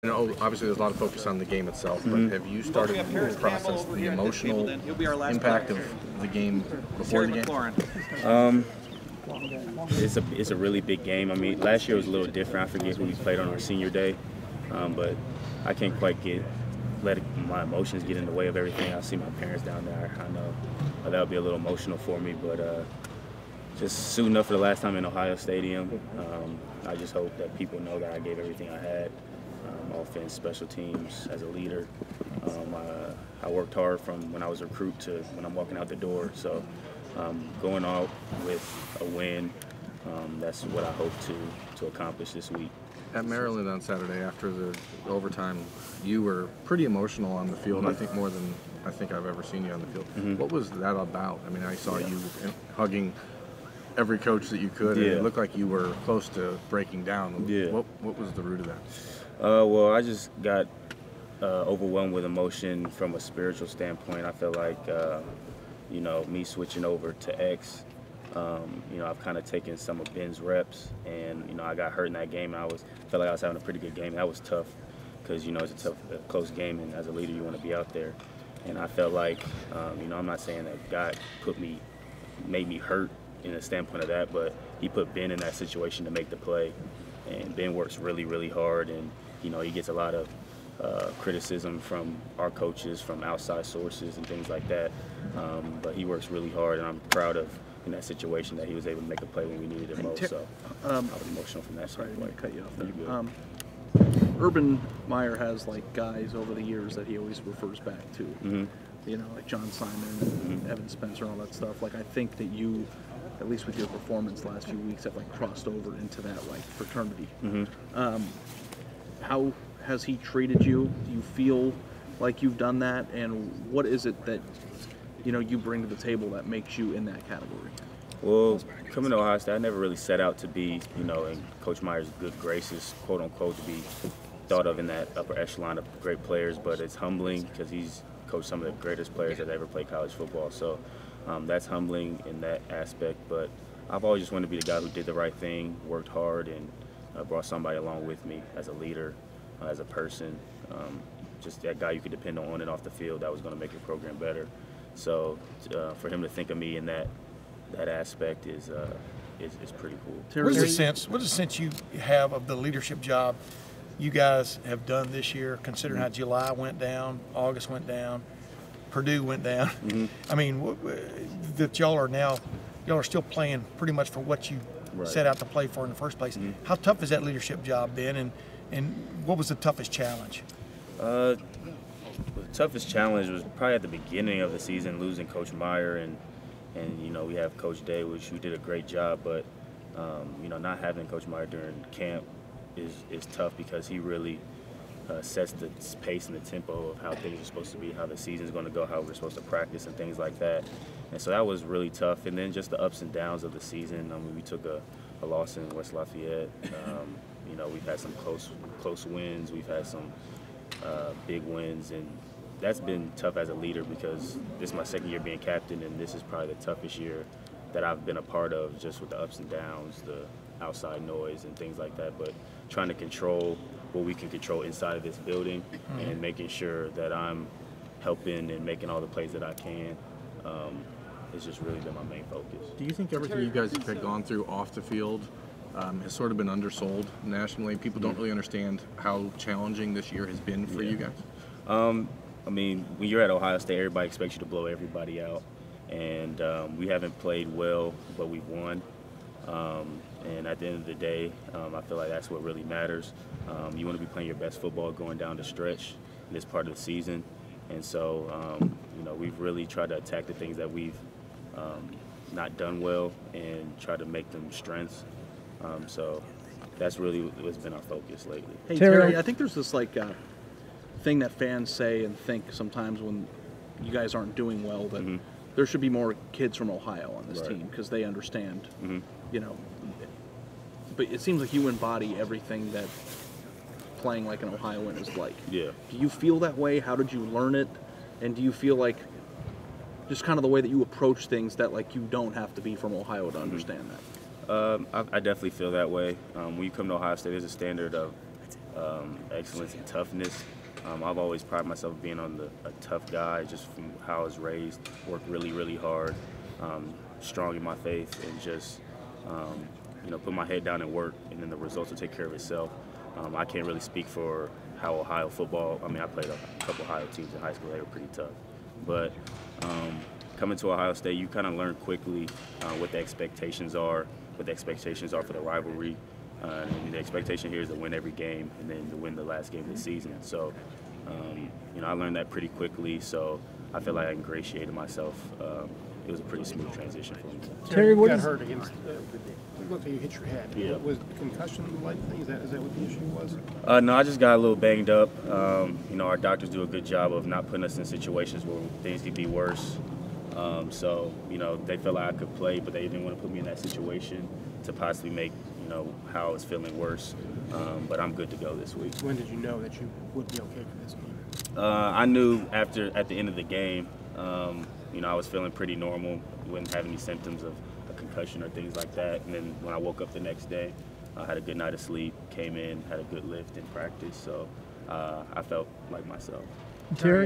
You know, obviously there's a lot of focus on the game itself, but have you started to process the emotional impact of the game before the game? It's a really big game. I mean, last year was a little different. I forget who we played on our senior day, but I can't quite let my emotions get in the way of everything. I see my parents down there. I know that'll be a little emotional for me, but just suiting up for the last time in Ohio Stadium. I just hope that people know that I gave everything I had. Offense, special teams, as a leader. I worked hard from when I was a recruit to when I'm walking out the door. So going out with a win, that's what I hope to accomplish this week. At Maryland on Saturday after the overtime, you were pretty emotional on the field, I think more than I think I've ever seen you on the field. What was that about? I mean, I saw you hugging every coach that you could, and it looked like you were close to breaking down. What was the root of that? Well, I just got overwhelmed with emotion from a spiritual standpoint. I feel like, you know, me switching over to X, you know, I've kind of taken some of Ben's reps, and, you know, I got hurt in that game, and felt like I was having a pretty good game. That was tough because, you know, it's a close game, and as a leader, you want to be out there. And I felt like, you know, I'm not saying that God made me hurt in the standpoint of that, but he put Ben in that situation to make the play. And Ben works really, really hard, and you know, he gets a lot of criticism from our coaches, from outside sources and things like that. But he works really hard, and I'm proud of in that situation that he was able to make a play when we needed it most. So I was emotional from that standpoint. Sorry, I cut you off there. Urban Meyer has like guys over the years that he always refers back to. You know, like John Simon and Evan Spencer and all that stuff. Like, I think that you, at least with your performance the last few weeks, have like crossed over into that like fraternity. How has he treated you? Do you feel like you've done that? And what is it that, you know, you bring to the table that makes you in that category? Well, coming to Ohio State, I never really set out to be, you know, in Coach Meyer's good graces, quote unquote, to be thought of in that upper echelon of great players. But it's humbling because he's coached some of the greatest players that ever played college football. So that's humbling in that aspect. But I've always just wanted to be the guy who did the right thing, worked hard, and brought somebody along with me as a leader, as a person, just that guy you could depend on and off the field that was going to make your program better. So for him to think of me in that aspect is pretty cool. What is the sense you have of the leadership job you guys have done this year, considering how July went down, August went down, Purdue went down? I mean, that y'all are still playing pretty much for what you set out to play for in the first place. How tough has that leadership job been, and what was the toughest challenge? The toughest challenge was probably at the beginning of the season, losing Coach Meyer, and you know, we have Coach Day, who did a great job, but you know, not having Coach Meyer during camp is tough because he really sets the pace and the tempo of how things are supposed to be, how the season's going to go, how we're supposed to practice and things like that. And so that was really tough. And then just the ups and downs of the season. I mean, we took a loss in West Lafayette. You know, we've had some close wins. We've had some big wins, and that's been tough as a leader because this is my second year being captain, and this is probably the toughest year that I've been a part of, just with the ups and downs, the outside noise and things like that. But trying to control what we can control inside of this building and making sure that I'm helping and making all the plays that I can. It's just really been my main focus. Do you think everything you guys have gone through off the field has sort of been undersold nationally? People don't really understand how challenging this year has been for you guys. I mean, when you're at Ohio State, everybody expects you to blow everybody out. And we haven't played well, but we've won. And at the end of the day, I feel like that's what really matters. You want to be playing your best football going down the stretch this part of the season. And so, you know, we've really tried to attack the things that we've not done well and try to make them strengths. So that's really what's been our focus lately. Hey, Terry, I think there's this like thing that fans say and think sometimes when you guys aren't doing well that there should be more kids from Ohio on this team because they understand, you know. But it seems like you embody everything that playing like an Ohioan is like. Yeah. Do you feel that way? How did you learn it? And do you feel like just kind of the way that you approach things that like you don't have to be from Ohio to understand that? I definitely feel that way. When you come to Ohio State, there's a standard of excellence and toughness. I've always prided myself on being a tough guy, just from how I was raised. Work really, really hard, strong in my faith, and just put my head down and work, and then the results will take care of itself. I can't really speak for how Ohio football. I mean, I played a couple Ohio teams in high school. They were pretty tough, but coming to Ohio State, you kind of learn quickly what the expectations are, for the rivalry. And the expectation here is to win every game and then to win the last game of the season. So, I learned that pretty quickly. So I feel like I ingratiated myself. It was a pretty smooth transition for me. Terry, what got hurt against? It looked like you hit your head. Yeah. Was concussion-like thing? Is that what the issue was? No, I just got a little banged up. Our doctors do a good job of not putting us in situations where things could be worse. So they felt like I could play, but they didn't want to put me in that situation to possibly make how I was feeling worse. But I'm good to go this week. When did you know that you would be okay for this game? I knew at the end of the game. I was feeling pretty normal. Wouldn't have any symptoms of a concussion or things like that. And then when I woke up the next day, I had a good night of sleep, came in, had a good lift in practice. So I felt like myself. Terry?